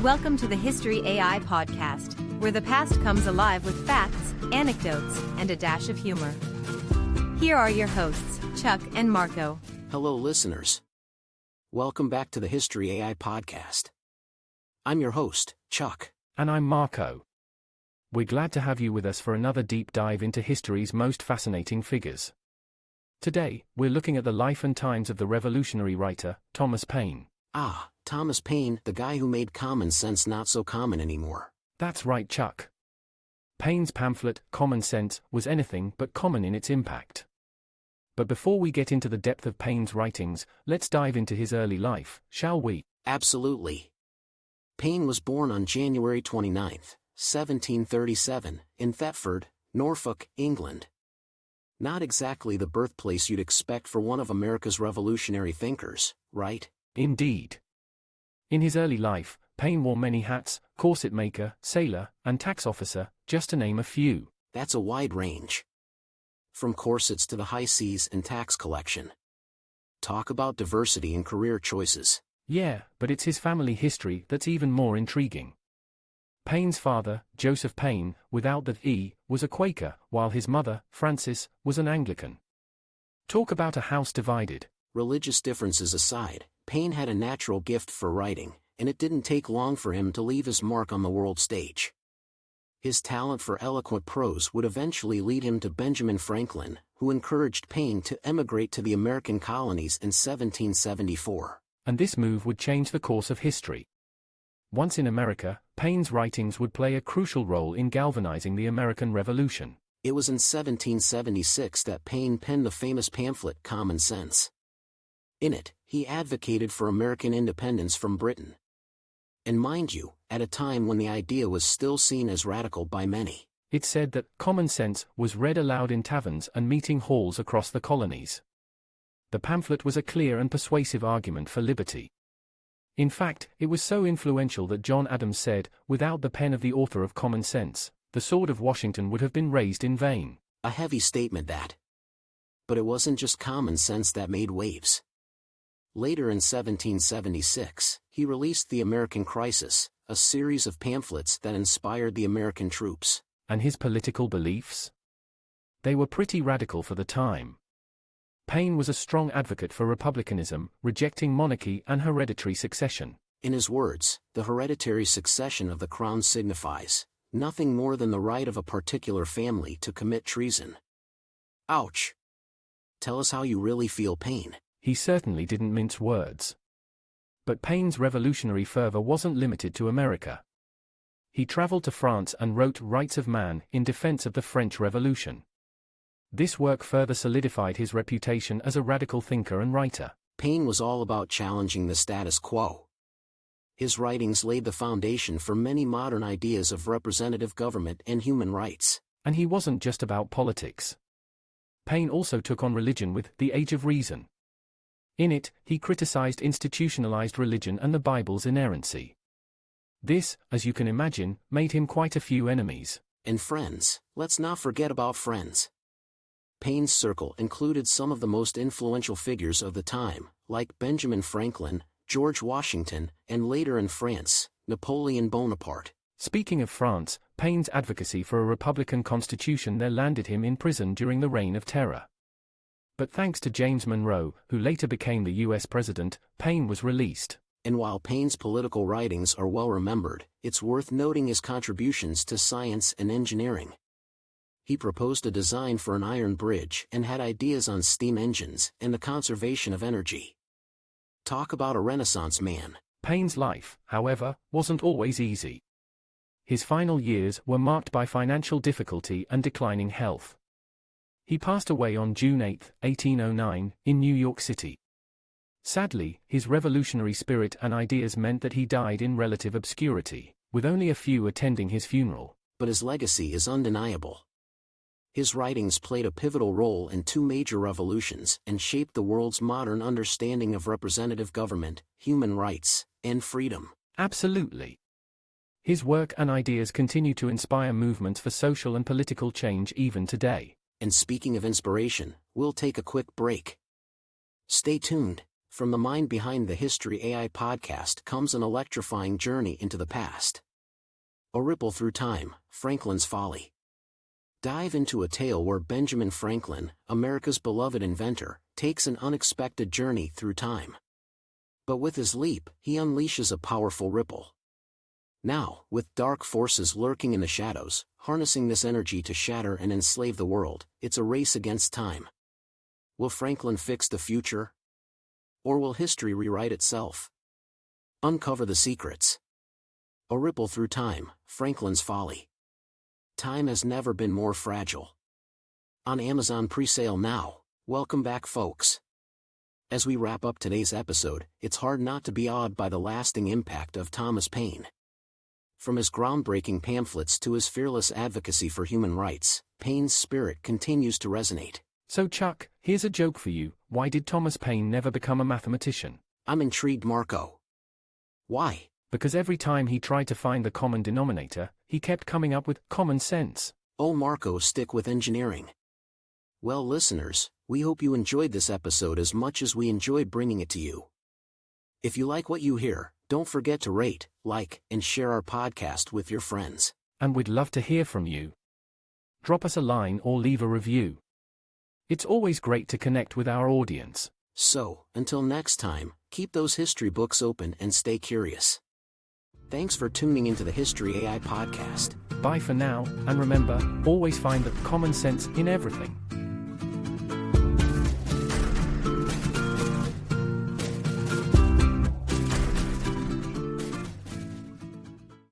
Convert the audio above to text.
Welcome to the History AI podcast, where the past comes alive with facts, anecdotes, and a dash of humor. Here are your hosts, Chuck and Marco. Hello, listeners. Welcome back to the History AI podcast. I'm your host, Chuck. And I'm Marco. We're glad to have you with us for another deep dive into history's most fascinating figures. Today, we're looking at the life and times of the revolutionary writer, Thomas Paine. Ah, Thomas Paine, the guy who made common sense not so common anymore. That's right, Chuck. Paine's pamphlet, Common Sense, was anything but common in its impact. But before we get into the depth of Paine's writings, let's dive into his early life, shall we? Absolutely. Paine was born on January 29, 1737, in Thetford, Norfolk, England. Not exactly the birthplace you'd expect for one of America's revolutionary thinkers, right? Indeed. In his early life, Paine wore many hats: corset maker, sailor, and tax officer, just to name a few. That's a wide range. From corsets to the high seas and tax collection. Talk about diversity in career choices. Yeah, but it's his family history that's even more intriguing. Paine's father, Joseph Paine, without the E, was a Quaker, while his mother, Frances, was an Anglican. Talk about a house divided. Religious differences aside, Paine had a natural gift for writing, and it didn't take long for him to leave his mark on the world stage. His talent for eloquent prose would eventually lead him to Benjamin Franklin, who encouraged Paine to emigrate to the American colonies in 1774. And this move would change the course of history. Once in America, Paine's writings would play a crucial role in galvanizing the American Revolution. It was in 1776 that Paine penned the famous pamphlet Common Sense. In it, he advocated for American independence from Britain. And mind you, at a time when the idea was still seen as radical by many. It said that common sense was read aloud in taverns and meeting halls across the colonies. The pamphlet was a clear and persuasive argument for liberty. In fact, it was so influential that John Adams said, "Without the pen of the author of Common Sense, the sword of Washington would have been raised in vain." A heavy statement that. But it wasn't just common sense that made waves. Later in 1776, he released The American Crisis, a series of pamphlets that inspired the American troops. And his political beliefs? They were pretty radical for the time. Paine was a strong advocate for republicanism, rejecting monarchy and hereditary succession. In his words, the hereditary succession of the crown signifies nothing more than the right of a particular family to commit treason. Ouch! Tell us how you really feel, Paine. He certainly didn't mince words. But Paine's revolutionary fervor wasn't limited to America. He traveled to France and wrote Rights of Man in defense of the French Revolution. This work further solidified his reputation as a radical thinker and writer. Paine was all about challenging the status quo. His writings laid the foundation for many modern ideas of representative government and human rights. And he wasn't just about politics. Paine also took on religion with The Age of Reason. In it, he criticized institutionalized religion and the Bible's inerrancy. This, as you can imagine, made him quite a few enemies. And friends, let's not forget about friends. Paine's circle included some of the most influential figures of the time, like Benjamin Franklin, George Washington, and later in France, Napoleon Bonaparte. Speaking of France, Paine's advocacy for a republican constitution there landed him in prison during the Reign of Terror. But thanks to James Monroe, who later became the U.S. president, Paine was released. And while Paine's political writings are well remembered, it's worth noting his contributions to science and engineering. He proposed a design for an iron bridge and had ideas on steam engines and the conservation of energy. Talk about a Renaissance man. Paine's life, however, wasn't always easy. His final years were marked by financial difficulty and declining health. He passed away on June 8, 1809, in New York City. Sadly, his revolutionary spirit and ideas meant that he died in relative obscurity, with only a few attending his funeral. But his legacy is undeniable. His writings played a pivotal role in two major revolutions and shaped the world's modern understanding of representative government, human rights, and freedom. Absolutely. His work and ideas continue to inspire movements for social and political change even today. And speaking of inspiration, we'll take a quick break. Stay tuned. From the mind behind the History AI podcast comes an electrifying journey into the past. A Ripple Through Time, Franklin's Folly. Dive into a tale where Benjamin Franklin, America's beloved inventor, takes an unexpected journey through time. But with his leap, he unleashes a powerful ripple. Now, with dark forces lurking in the shadows, harnessing this energy to shatter and enslave the world, it's a race against time. Will Franklin fix the future? Or will history rewrite itself? Uncover the secrets. A Ripple Through Time, Franklin's Folly. Time has never been more fragile. On Amazon pre-sale now. Welcome back, folks. As we wrap up today's episode, it's hard not to be awed by the lasting impact of Thomas Paine. From his groundbreaking pamphlets to his fearless advocacy for human rights, Paine's spirit continues to resonate. So Chuck, here's a joke for you. Why did Thomas Paine never become a mathematician? I'm intrigued, Marco. Why? Because every time he tried to find the common denominator, he kept coming up with common sense. Oh, Marco, stick with engineering. Well, listeners, we hope you enjoyed this episode as much as we enjoyed bringing it to you. If you like what you hear, don't forget to rate, like, and share our podcast with your friends. And we'd love to hear from you. Drop us a line or leave a review. It's always great to connect with our audience. So, until next time, keep those history books open and stay curious. Thanks for tuning into the History AI podcast. Bye for now, and remember, always find the common sense in everything.